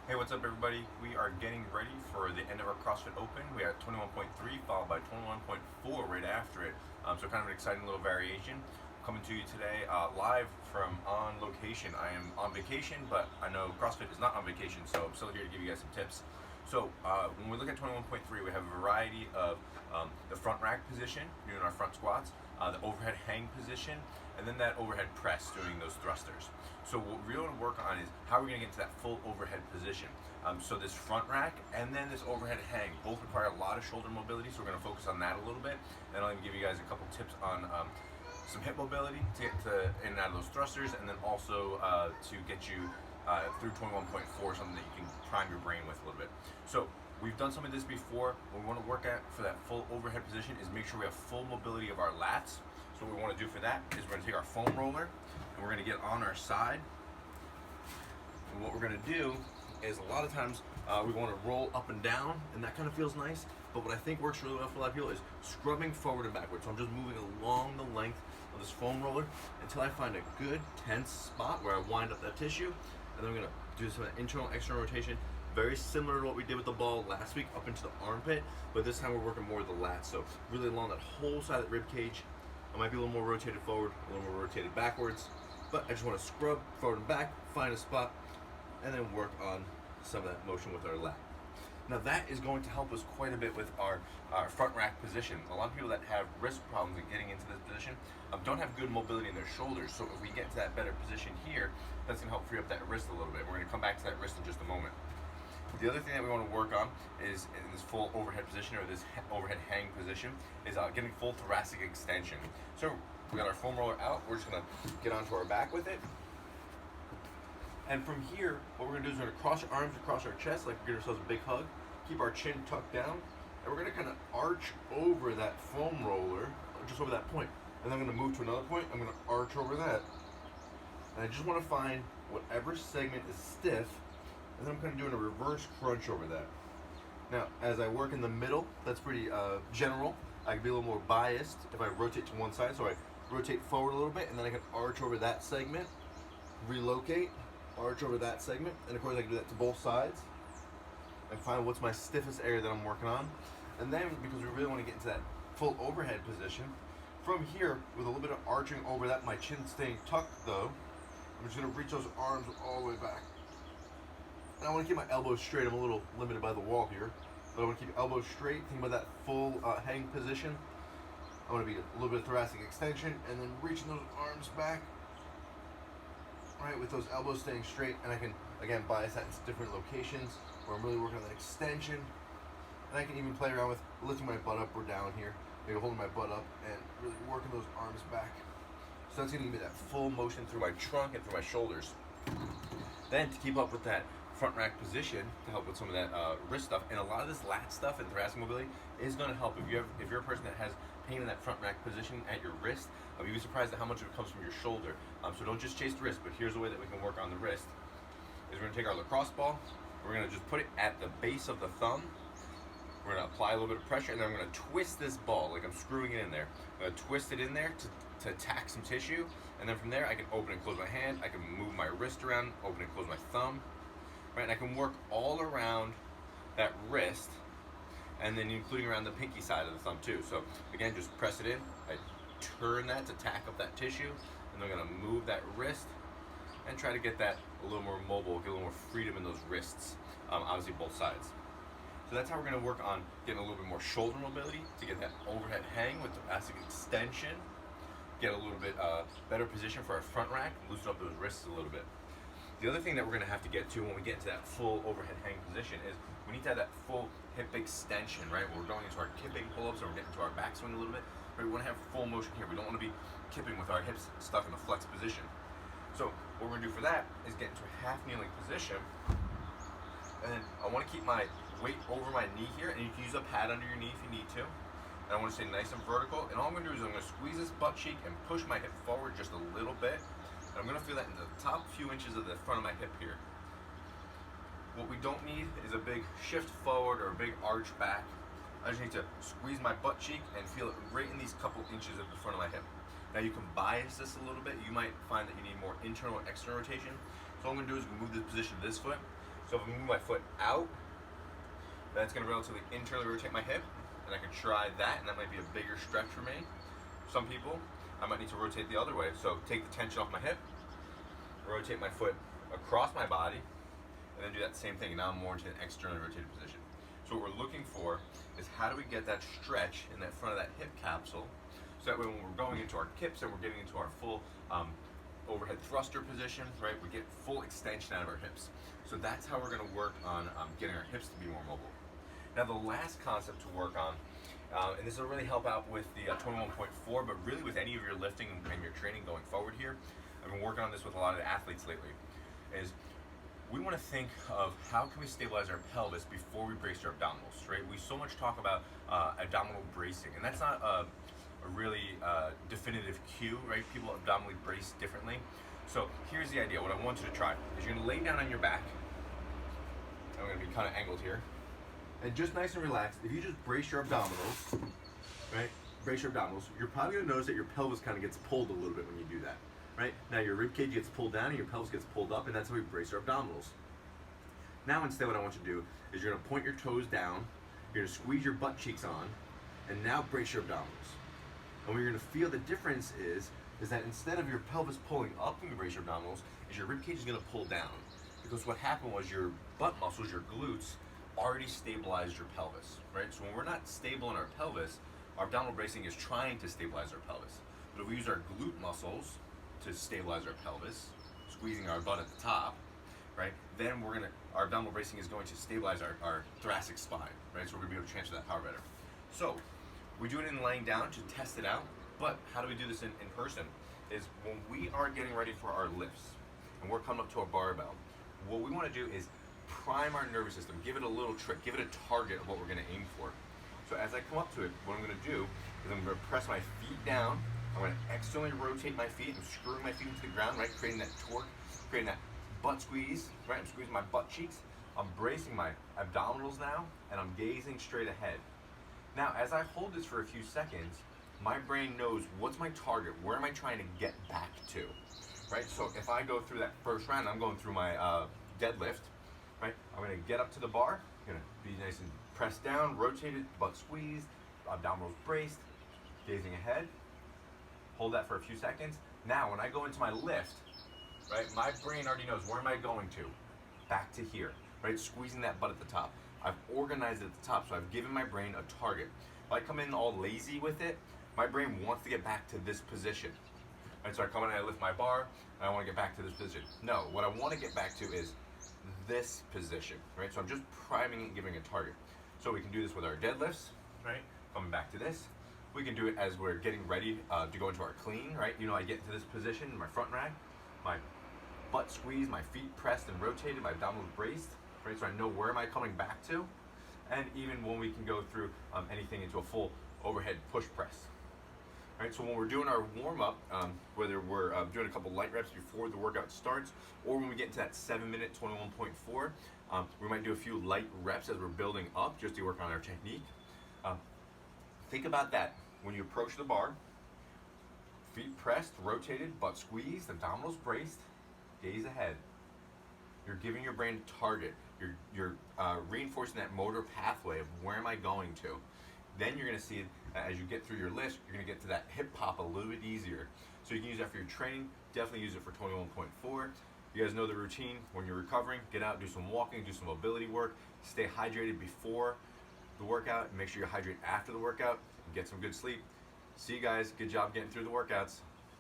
Hey, what's up, everybody? We are getting ready for the end of our CrossFit Open. We are at 21.3 followed by 21.4 right after it. So kind of an exciting little variation. Coming to you today live from on location. I am on vacation, but I know CrossFit is not on vacation, so I'm still here to give you guys some tips. So when we look at 21.3, we have a variety of the front rack position, doing our front squats, the overhead hang position, and then that overhead press, doing those thrusters. So what we're going to work on is how we're going to get to that full overhead position. So this front rack and then this overhead hang both require a lot of shoulder mobility, so we're going to focus on that a little bit. And I'll even give you guys a couple tips on some hip mobility to get to in and out of those thrusters, and then also to get you through 21.4, something that you can prime your brain with a little bit. So we've done some of this before. What we want to work at for that full overhead position is make sure we have full mobility of our lats. So what we want to do for that is we're going to take our foam roller and we're going to get on our side. And what we're going to do is a lot of times we want to roll up and down, and that kind of feels nice. But what I think works really well for a lot of people is scrubbing forward and backwards. So I'm just moving along the length of this foam roller until I find a good tense spot where I wind up that tissue. And then I'm going to do some internal, external rotation, very similar to what we did with the ball last week up into the armpit, but this time we're working more with the lats. So really along that whole side of the rib cage. I might be a little more rotated forward, a little more rotated backwards, but I just want to scrub forward and back, find a spot, and then work on some of that motion with our lat. Now that is going to help us quite a bit with our front rack position. A lot of people that have wrist problems in getting into this position don't have good mobility in their shoulders. So if we get to that better position here, that's going to help free up that wrist a little bit. We're going to come back to that wrist in just a moment. The other thing that we want to work on is in this full overhead position, or this overhead hang position, is getting full thoracic extension. So we got our foam roller out. We're just going to get onto our back with it. And from here, what we're going to do is we're going to cross our arms across our chest, like we're giving ourselves a big hug. Keep our chin tucked down, and we're going to kind of arch over that foam roller, just over that point. And then I'm going to move to another point. I'm going to arch over that. And I just want to find whatever segment is stiff, and then I'm kind of doing a reverse crunch over that. Now, as I work in the middle, that's pretty general. I can be a little more biased if I rotate to one side. So I rotate forward a little bit, and then I can arch over that segment, relocate, arch over that segment, and of course I can do that to both sides and find what's my stiffest area that I'm working on. And then, because we really want to get into that full overhead position, from here, with a little bit of arching over that, my chin staying tucked though, I'm just going to reach those arms all the way back. And I want to keep my elbows straight. I'm a little limited by the wall here, but I want to keep elbows straight. Think about that full hang position. I want to be a little bit of thoracic extension, and then reaching those arms back, right, with those elbows staying straight. And I can, again, bias that into different locations where I'm really working on that extension. And I can even play around with lifting my butt up or down here, maybe holding my butt up and really working those arms back. So that's going to give me that full motion through my trunk and through my shoulders. Then to keep up with that front rack position, to help with some of that wrist stuff, and a lot of this lat stuff and thoracic mobility is going to help. If you're a person that has pain in that front rack position at your wrist, you'd be surprised at how much of it comes from your shoulder. So don't just chase the wrist, but here's a way that we can work on the wrist. Is we're going to take our lacrosse ball, we're going to just put it at the base of the thumb. We're going to apply a little bit of pressure, and then I'm going to twist this ball like I'm screwing it in there. I'm going to twist it in there to attack some tissue, and then from there I can open and close my hand. I can move my wrist around, open and close my thumb. Right, and I can work all around that wrist, and then including around the pinky side of the thumb too. So again, just press it in. I turn that to tack up that tissue, and I'm going to move that wrist and try to get that a little more mobile, get a little more freedom in those wrists. Obviously both sides. So that's how we're going to work on getting a little bit more shoulder mobility to get that overhead hang with thoracic extension, get a little bit better position for our front rack, loosen up those wrists a little bit. The other thing that we're going to have to get to when we get into that full overhead hang position is we need to have that full hip extension, right? When we're going into our kipping pull-ups or we're getting into our backswing a little bit, right? We want to have full motion here. We don't want to be kipping with our hips stuck in a flex position. So what we're going to do for that is get into a half kneeling position, and then I want to keep my weight over my knee here, and you can use a pad under your knee if you need to. And I want to stay nice and vertical, and all I'm going to do is I'm going to squeeze this butt cheek and push my hip forward just a little bit. I'm going to feel that in the top few inches of the front of my hip here. What we don't need is a big shift forward or a big arch back. I just need to squeeze my butt cheek and feel it right in these couple inches of the front of my hip. Now you can bias this a little bit. You might find that you need more internal or external rotation. So all I'm going to do is move the position of this foot. So if I move my foot out, that's going to relatively internally rotate my hip, and I can try that, and that might be a bigger stretch for me. Some people, I might need to rotate the other way. So take the tension off my hip, rotate my foot across my body, and then do that same thing. Now I'm more into an externally rotated position. So what we're looking for is how do we get that stretch in that front of that hip capsule, so that way when we're going into our kips and we're getting into our full overhead thruster position, right, we get full extension out of our hips. So that's how we're going to work on getting our hips to be more mobile. Now the last concept to work on, and this will really help out with the 21.4, but really with any of your lifting and your training going forward here, I've been working on this with a lot of athletes lately, is we want to think of how can we stabilize our pelvis before we brace our abdominals, right? We so much talk about abdominal bracing, and that's not a really definitive cue, right? People abdominally brace differently. So here's the idea. What I want you to try is you're going to lay down on your back. I'm going to be kind of angled here. And just nice and relaxed. If you just brace your abdominals, right? Brace your abdominals, you're probably going to notice that your pelvis kind of gets pulled a little bit when you do that. Right? Now your rib cage gets pulled down and your pelvis gets pulled up, and that's how we brace our abdominals. Now instead what I want you to do is you're going to point your toes down, you're going to squeeze your butt cheeks on, and now brace your abdominals. And what you're going to feel the difference is that instead of your pelvis pulling up when you brace your abdominals, is your rib cage is going to pull down. Because what happened was your butt muscles, your glutes, already stabilized your pelvis. Right? So when we're not stable in our pelvis, our abdominal bracing is trying to stabilize our pelvis. But if we use our glute muscles to stabilize our pelvis, squeezing our butt at the top, right? Then our abdominal bracing is going to stabilize our thoracic spine, right? So we're gonna be able to transfer that power better. So we do it in laying down to test it out, but how do we do this in person? Is when we are getting ready for our lifts and we're coming up to a barbell, what we wanna do is prime our nervous system, give it a little trick, give it a target of what we're gonna aim for. So as I come up to it, what I'm gonna do is I'm gonna press my feet down. I'm going to externally rotate my feet. I'm screwing my feet into the ground, right? Creating that torque, creating that butt squeeze, right? I'm squeezing my butt cheeks. I'm bracing my abdominals now, and I'm gazing straight ahead. Now, as I hold this for a few seconds, my brain knows what's my target, where am I trying to get back to, right? So if I go through that first round, I'm going through my deadlift, right? I'm going to get up to the bar, I'm going to be nice and pressed down, rotated, butt squeezed, abdominals braced, gazing ahead. Hold that for a few seconds. Now, when I go into my lift, right, my brain already knows where am I going to? Back to here, right? Squeezing that butt at the top. I've organized it at the top, so I've given my brain a target. If I come in all lazy with it, my brain wants to get back to this position. Right, so I come in and I lift my bar, and I want to get back to this position. No, what I want to get back to is this position, right? So I'm just priming and giving a target. So we can do this with our deadlifts, right? Coming back to this. We can do it as we're getting ready to go into our clean, right? You know, I get into this position, my front rack, my butt squeezed, my feet pressed and rotated, my abdominals braced, right? So I know where am I coming back to, and even when we can go through anything into a full overhead push press. Right, so when we're doing our warm-up, whether we're doing a couple light reps before the workout starts, or when we get into that 7-minute 21.4, we might do a few light reps as we're building up just to work on our technique. Think about that. When you approach the bar, feet pressed, rotated, butt squeezed, abdominals braced, gaze ahead. You're giving your brain a target. You're reinforcing that motor pathway of where am I going to. Then you're going to see, as you get through your list, you're going to get to that hip pop a little bit easier. So you can use that for your training. Definitely use it for 21.4. You guys know the routine. When you're recovering, get out, do some walking, do some mobility work. Stay hydrated before the workout, and make sure you hydrate after the workout, and get some good sleep. See you guys. Good job getting through the workouts.